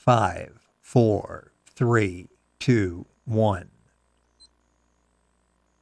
5, 4, 3, 2, 1.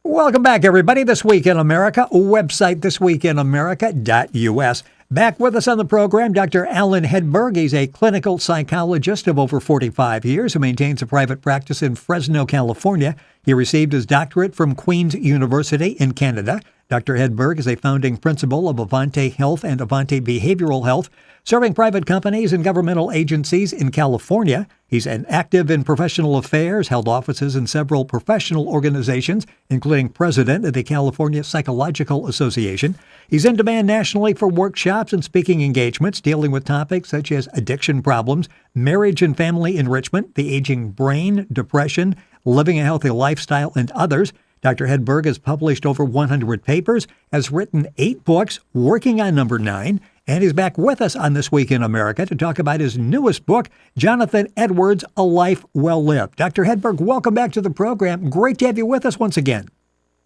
Welcome back, everybody. This Week in America, website thisweekinamerica.us. Back with us on the program, Dr. Allan Hedberg. He's a clinical psychologist of over 45 years who maintains a private practice in Fresno, California. He received his doctorate from Queen's University in Canada. Dr. Hedberg is a founding principal of Avante Health and Avante Behavioral Health, serving private companies and governmental agencies in California. He's an active in professional affairs, held offices in several professional organizations, including president of the California Psychological Association. He's in demand nationally for workshops and speaking engagements dealing with topics such as addiction problems, marriage and family enrichment, the aging brain, depression, living a healthy lifestyle, and others. Dr. Hedberg has published over 100 papers, has written 8 books, working on number 9, and he's back with us on This Week in America to talk about his newest book, Jonathan Edwards, A Life Well Lived. Dr. Hedberg, welcome back to the program. Great to have you with us once again.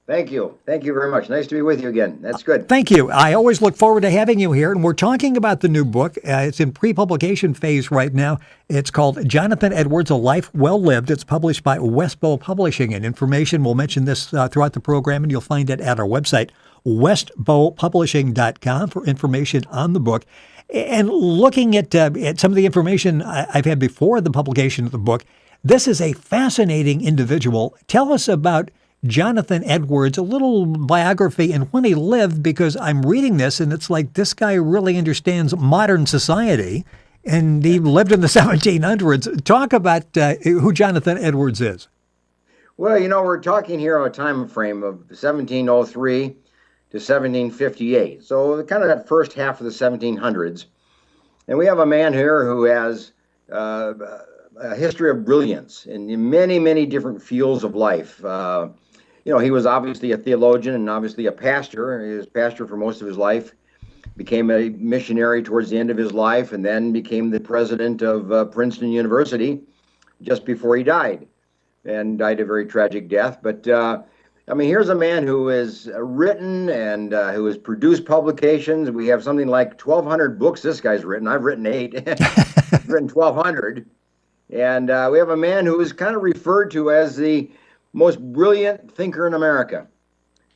Thank you. Thank you very much. Nice to be with you again. That's good. Thank you. I always look forward to having you here, and we're talking about the new book. It's in pre-publication phase right now. It's called Jonathan Edwards, A Life Well Lived. It's published by Westbow Publishing, and information, we'll mention this throughout the program, and you'll find it at our website, westbowpublishing.com, for information on the book. And looking at some of the information I've had before the publication of the book, this is a fascinating individual. Tell us about Jonathan Edwards, a little biography and when he lived, because I'm reading this and it's like this guy really understands modern society, and he lived in the 1700s. Talk about who Jonathan Edwards is. Well, we're talking here on a time frame of 1703 to 1758. So kind of that first half of the 1700s. And we have a man here who has a history of brilliance in many, many different fields of life. He was obviously a theologian and obviously a pastor. He was pastor for most of his life, became a missionary towards the end of his life, and then became the president of Princeton University just before he died, and died a very tragic death. But, here's a man who has written and who has produced publications. We have something like 1,200 books this guy's written. I've written 8. He's written 1,200. And we have a man who is kind of referred to as the most brilliant thinker in America,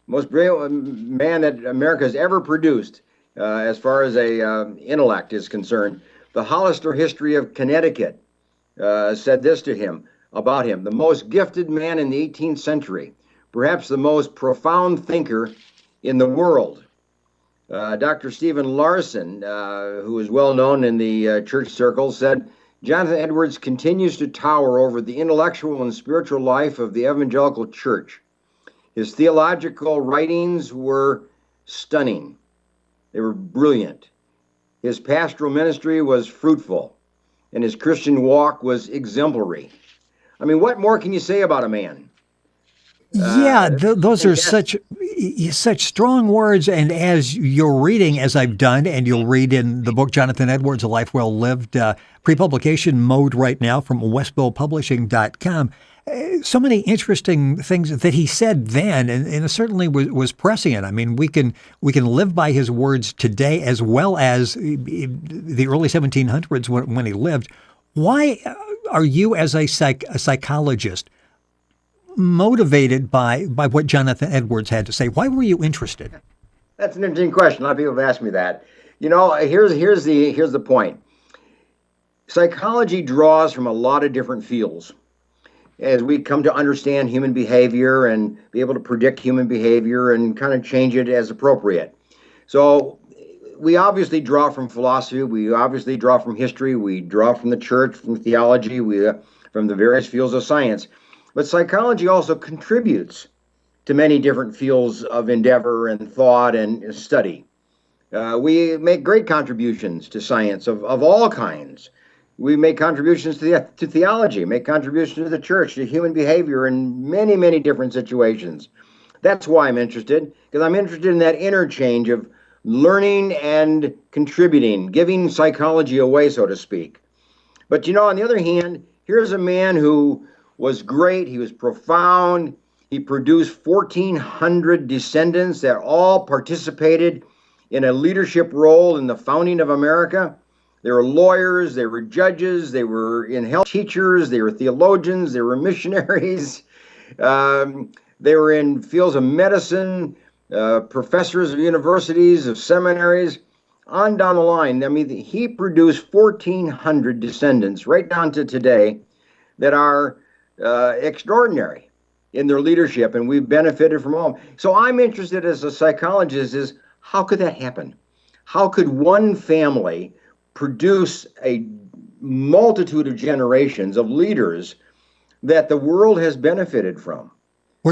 most brilliant man that America has ever produced as far as a intellect is concerned. The Hollister History of Connecticut said this about him, the most gifted man in the 18th century, perhaps the most profound thinker in the world. Dr. Stephen Larson, who is well known in the church circles, said, Jonathan Edwards continues to tower over the intellectual and spiritual life of the evangelical church. His theological writings were stunning. They were brilliant. His pastoral ministry was fruitful, and his Christian walk was exemplary. What more can you say about a man? Those are such strong words, and as you're reading, as I've done, and you'll read in the book Jonathan Edwards, A Life Well Lived, pre-publication mode right now from westbowpublishing.com, so many interesting things that he said then, and it certainly was prescient. We can live by his words today as well as the early 1700s when he lived. Why are you, as a psychologist, motivated by what Jonathan Edwards had to say? Why were you interested? That's an interesting question. A lot of people have asked me that. Here's the point. Psychology draws from a lot of different fields as we come to understand human behavior and be able to predict human behavior and kind of change it as appropriate. So we obviously draw from philosophy. We obviously draw from history. We draw from the church, from theology, from the various fields of science. But psychology also contributes to many different fields of endeavor and thought and study. We make great contributions to science of all kinds. We make contributions to theology, make contributions to the church, to human behavior in many, many different situations. That's why I'm interested, because I'm interested in that interchange of learning and contributing, giving psychology away, so to speak. But, on the other hand, here's a man who was great. He was profound. He produced 1,400 descendants that all participated in a leadership role in the founding of America. They were lawyers, they were judges, they were in health teachers, they were theologians, they were missionaries, they were in fields of medicine, professors of universities, of seminaries, on down the line. I mean, he produced 1,400 descendants right down to today that are extraordinary in their leadership, and we've benefited from all. So I'm interested as a psychologist is how could that happen? How could one family produce a multitude of generations of leaders that the world has benefited from?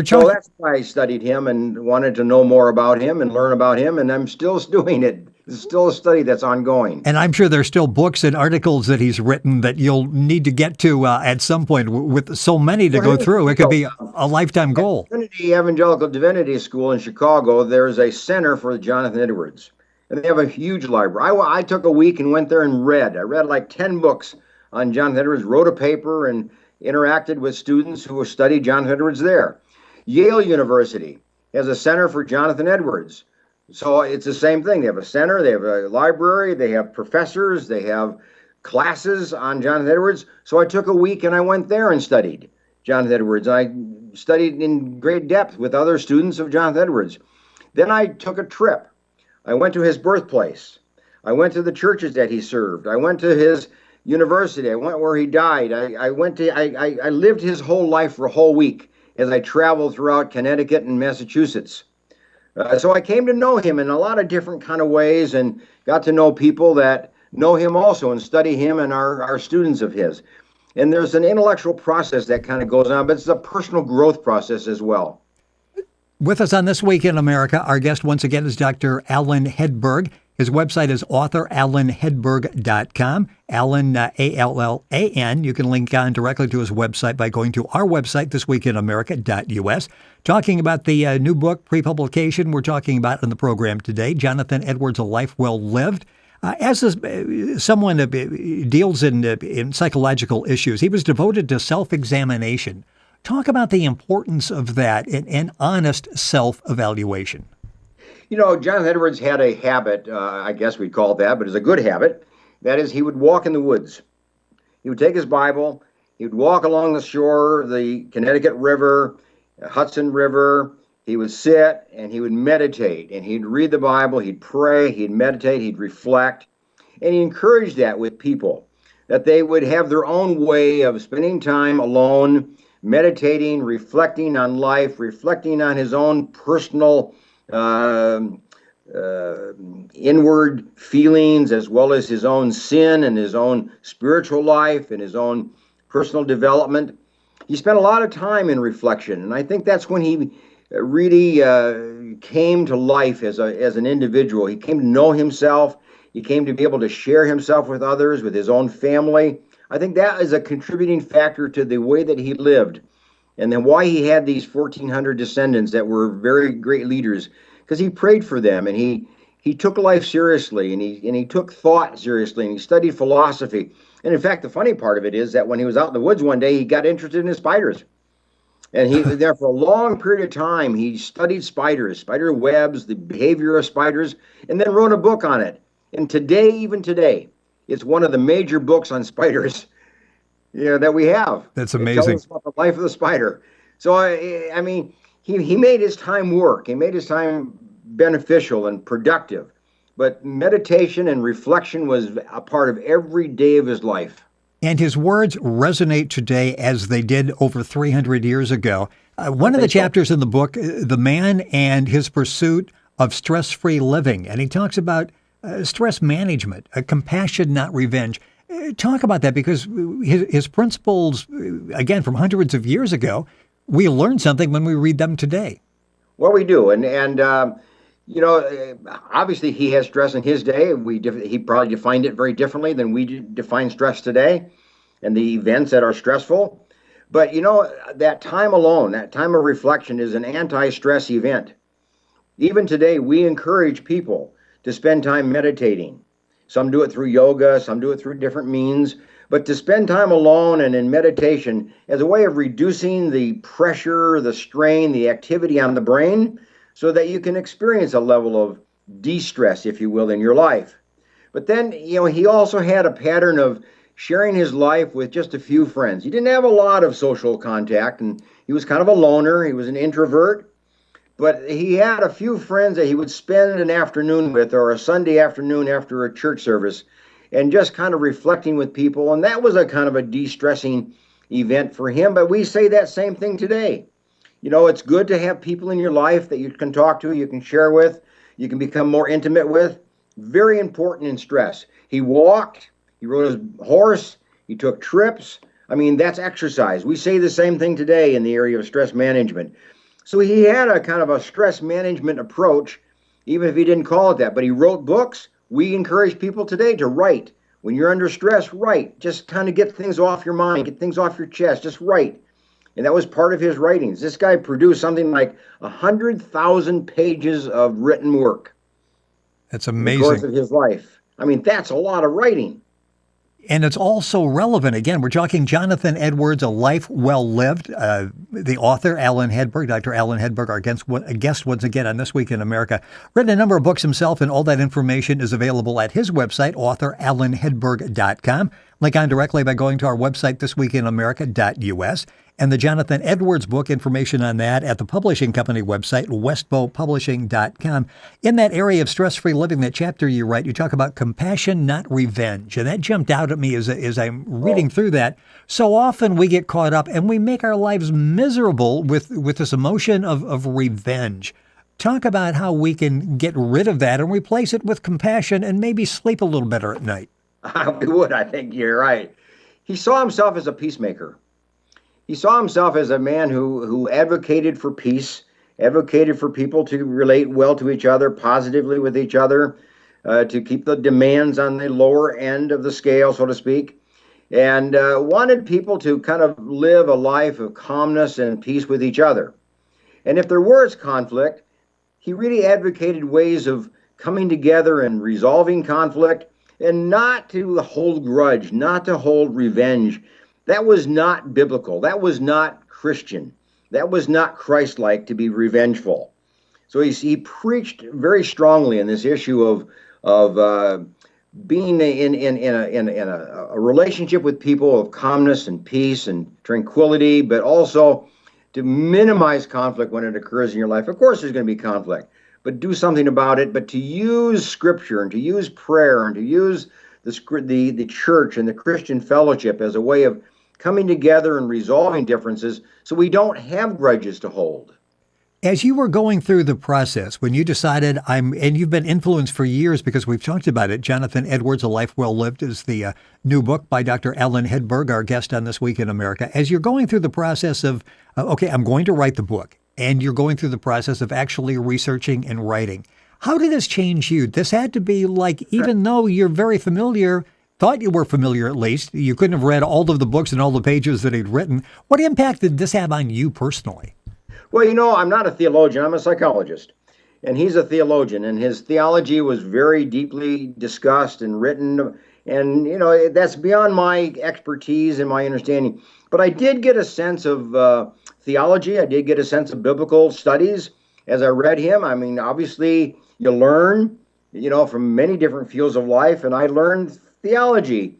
So that's why I studied him and wanted to know more about him and learn about him, and I'm still doing it. It's still a study that's ongoing. And I'm sure there's still books and articles that he's written that you'll need to get to at some point. With so many to go through, it could be a lifetime goal. At Trinity Evangelical Divinity School in Chicago, there's a center for Jonathan Edwards, and they have a huge library. I took a week and went there and read. I read like 10 books on Jonathan Edwards, wrote a paper, and interacted with students who studied Jonathan Edwards there. Yale University has a center for Jonathan Edwards. So it's the same thing. They have a center, they have a library, they have professors, they have classes on Jonathan Edwards. So I took a week and I went there and studied Jonathan Edwards. I studied in great depth with other students of Jonathan Edwards. Then I took a trip. I went to his birthplace. I went to the churches that he served. I went to his university. I went where he died. I lived his whole life for a whole week as I traveled throughout Connecticut and Massachusetts. So I came to know him in a lot of different kind of ways and got to know people that know him also and study him and are students of his. And there's an intellectual process that kind of goes on, but it's a personal growth process as well. With us on This Week in America, our guest once again is Dr. Allan Hedberg. His website is authorallanhedberg.com. Allan, A-L-L-A-N. You can link on directly to his website by going to our website, thisweekinamerica.us. Talking about the new book, pre-publication, we're talking about in the program today, Jonathan Edwards, A Life Well Lived. As someone deals in psychological issues, he was devoted to self-examination. Talk about the importance of that and honest self-evaluation. You know, Jonathan Edwards had a habit, I guess we'd call it that, but it's a good habit. That is, he would walk in the woods. He would take his Bible, he would walk along the shore of the Connecticut River, Hudson River. He would sit and he would meditate, and he'd read the Bible, he'd pray, he'd meditate, he'd reflect. And he encouraged that with people, that they would have their own way of spending time alone, meditating, reflecting on life, reflecting on his own personal inward feelings, as well as his own sin and his own spiritual life and his own personal development. He spent a lot of time in reflection, and I think that's when he really came to life as an individual. He came to know himself. He came to be able to share himself with others, with his own family. I think that is a contributing factor to the way that he lived. And then why he had these 1,400 descendants that were very great leaders, because he prayed for them, and he took life seriously, and he took thought seriously, and he studied philosophy. And in fact, the funny part of it is that when he was out in the woods one day, he got interested in spiders. And he was there for a long period of time. He studied spiders, spider webs, the behavior of spiders, and then wrote a book on it. And today, even today, it's one of the major books on spiders that we have. That's amazing. It tells us about the life of the spider. So, I mean, he made his time work. He made his time beneficial and productive. But meditation and reflection was a part of every day of his life. And his words resonate today as they did over 300 years ago. One of the chapters in the book, The Man and His Pursuit of Stress-Free Living, and he talks about stress management, compassion, not revenge. Talk about that, because his principles, again, from hundreds of years ago, we learn something when we read them today. Well, we do. And obviously he has stress in his day. He probably defined it very differently than we define stress today and the events that are stressful. But, that time alone, that time of reflection is an anti-stress event. Even today, we encourage people to spend time meditating. Some do it through yoga, some do it through different means, but to spend time alone and in meditation as a way of reducing the pressure, the strain, the activity on the brain, so that you can experience a level of de-stress, if you will, in your life. But then, he also had a pattern of sharing his life with just a few friends. He didn't have a lot of social contact, and he was kind of a loner. He was an introvert, but he had a few friends that he would spend an afternoon with, or a Sunday afternoon after a church service, and just kind of reflecting with people. And that was a kind of a de-stressing event for him. But we say that same thing today. It's good to have people in your life that you can talk to, you can share with, you can become more intimate with. Very important in stress. He walked, he rode his horse, he took trips. I mean, that's exercise. We say the same thing today in the area of stress management. So he had a kind of a stress management approach, even if he didn't call it that. But he wrote books. We encourage people today to write. When you're under stress, write. Just kind of get things off your mind, get things off your chest, just write. And that was part of his writings. This guy produced something like 100,000 pages of written work. That's amazing. In the course of his life. I mean, that's a lot of writing. And it's also relevant. Again, we're talking Jonathan Edwards, A Life Well Lived. The author, Allan Hedberg, Dr. Allan Hedberg, our guest once again on This Week in America, written a number of books himself, and all that information is available at his website, authorallanhedberg.com. Link on directly by going to our website, thisweekinamerica.us. And the Jonathan Edwards book, information on that at the publishing company website, westbowpublishing.com. In that area of stress-free living, that chapter you write, you talk about compassion, not revenge. And that jumped out at me as I'm reading through that. So often we get caught up and we make our lives miserable with this emotion of revenge. Talk about how we can get rid of that and replace it with compassion and maybe sleep a little better at night. We would, I think you're right. He saw himself as a peacemaker. He saw himself as a man who advocated for peace, advocated for people to relate well to each other, positively with each other, to keep the demands on the lower end of the scale, so to speak, and wanted people to kind of live a life of calmness and peace with each other. And if there was conflict, he really advocated ways of coming together and resolving conflict, and not to hold grudge, not to hold revenge. That was not biblical. That was not Christian. That was not Christ-like to be revengeful. So he preached very strongly in this issue of being in a relationship with people of calmness and peace and tranquility, but also to minimize conflict when it occurs in your life. Of course, there's going to be conflict, but do something about it. But to use Scripture and to use prayer and to use the church and the Christian fellowship as a way of coming together and resolving differences so we don't have grudges to hold. As you were going through the process, when you decided and you've been influenced for years because we've talked about it, Jonathan Edwards, A Life Well Lived is the new book by Dr. Allan Hedberg, our guest on This Week in America. As you're going through the process of, okay, I'm going to write the book, and you're going through the process of actually researching and writing, how did this change you? This had to be like, even though you're very familiar, thought you were familiar at least, you couldn't have read all of the books and all the pages that he'd written. What impact did this have on you personally? Well, I'm not a theologian. I'm a psychologist. And he's a theologian. And his theology was very deeply discussed and written. And, that's beyond my expertise and my understanding. But I did get a sense of theology. I did get a sense of biblical studies as I read him. I mean, obviously, you learn, from many different fields of life. And I learned theology,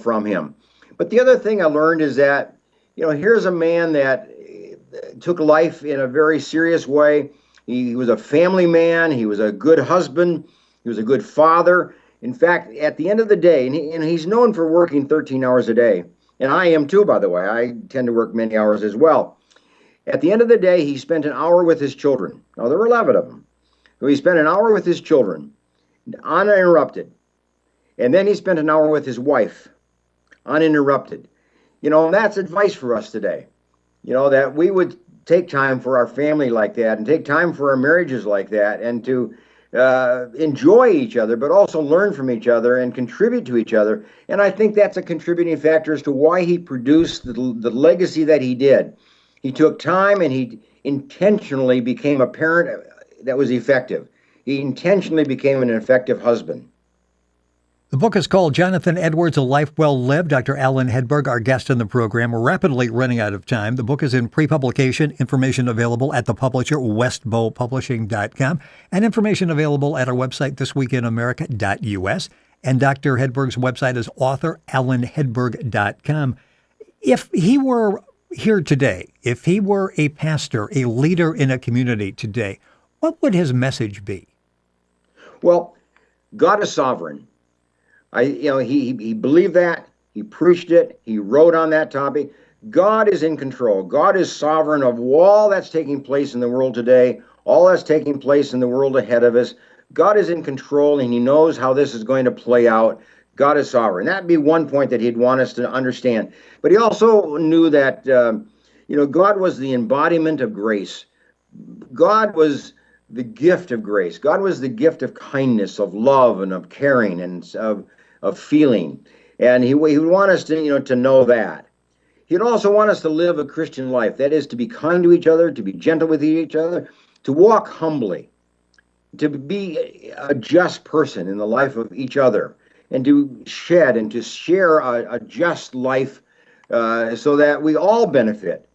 from him. But the other thing I learned is that, here's a man that took life in a very serious way. He was a family man. He was a good husband. He was a good father. In fact, at the end of the day, and he's known for working 13 hours a day, and I am too, by the way. I tend to work many hours as well. At the end of the day, he spent an hour with his children. Now, there were 11 of them. So he spent an hour with his children, uninterrupted. And then he spent an hour with his wife, uninterrupted. And that's advice for us today. That we would take time for our family like that and take time for our marriages like that and to enjoy each other, but also learn from each other and contribute to each other. And I think that's a contributing factor as to why he produced the legacy that he did. He took time and he intentionally became a parent that was effective. He intentionally became an effective husband. The book is called Jonathan Edwards, A Life Well Lived. Dr. Allan Hedberg, our guest on the program. We're rapidly running out of time. The book is in pre-publication, information available at the publisher, westbowpublishing.com, and information available at our website, thisweekinamerica.us. And Dr. Hedberg's website is authorallanhedberg.com. If he were here today, if he were a pastor, a leader in a community today, what would his message be? Well, God is sovereign. He believed that. He preached it. He wrote on that topic. God is in control. God is sovereign of all that's taking place in the world today, all that's taking place in the world ahead of us. God is in control, and he knows how this is going to play out. God is sovereign. That'd be one point that he'd want us to understand. But he also knew that, God was the embodiment of grace. God was the gift of grace. God was the gift of kindness, of love, and of caring, and of feeling. And he would want us to know that. He'd also want us to live a Christian life. That is, to be kind to each other, to be gentle with each other, to walk humbly, to be a just person in the life of each other, and to shed and to share a just life so that we all benefit,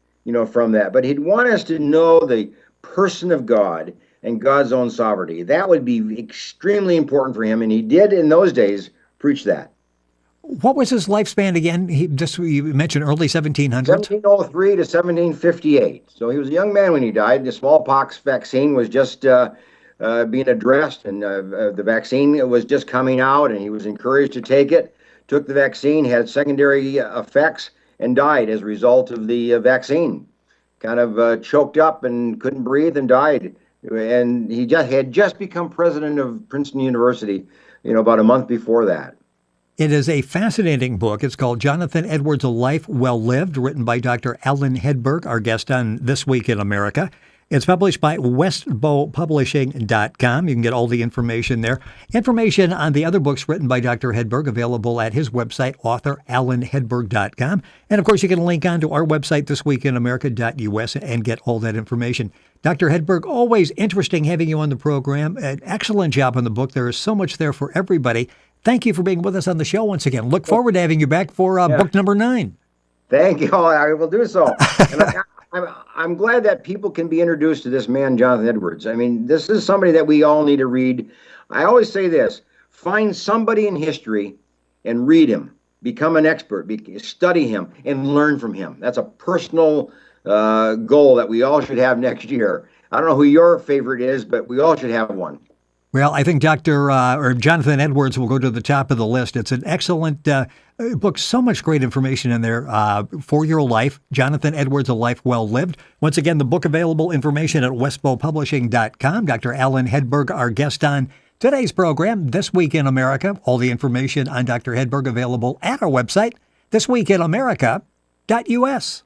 from that. But he'd want us to know the person of God and God's own sovereignty. That would be extremely important for him, and he did in those days preach that. What was his lifespan again? You mentioned early 1700s? 1703 to 1758. So he was a young man when he died. The smallpox vaccine was just being addressed, and the vaccine was just coming out, and he was encouraged to take it, took the vaccine, had secondary effects, and died as a result of the vaccine. Kind of choked up and couldn't breathe and died. And he had just become president of Princeton University, about a month before that. It is a fascinating book. It's called Jonathan Edwards, A Life Well Lived, written by Dr. Allan Hedberg, our guest on This Week in America. It's published by westbowpublishing.com. You can get all the information there. Information on the other books written by Dr. Hedberg available at his website, authorallanhedberg.com. And, of course, you can link on to our website, thisweekinamerica.us, and get all that information. Dr. Hedberg, always interesting having you on the program. An excellent job on the book. There is so much there for everybody. Thank you for being with us on the show once again. Look forward to having you back for book number 9. Thank you. I will do so. And I'm glad that people can be introduced to this man, Jonathan Edwards. I mean, this is somebody that we all need to read. I always say this: find somebody in history and read him. Become an expert. Study him and learn from him. That's a personal goal that we all should have next year. I don't know who your favorite is, but we all should have one. Well, I think Jonathan Edwards will go to the top of the list. It's an excellent book. So much great information in there for your life. Jonathan Edwards, A Life Well Lived. Once again, the book available, information at westbowpublishing.com. Dr. Allan Hedberg, our guest on today's program, This Week in America. All the information on Dr. Hedberg available at our website, thisweekinamerica.us.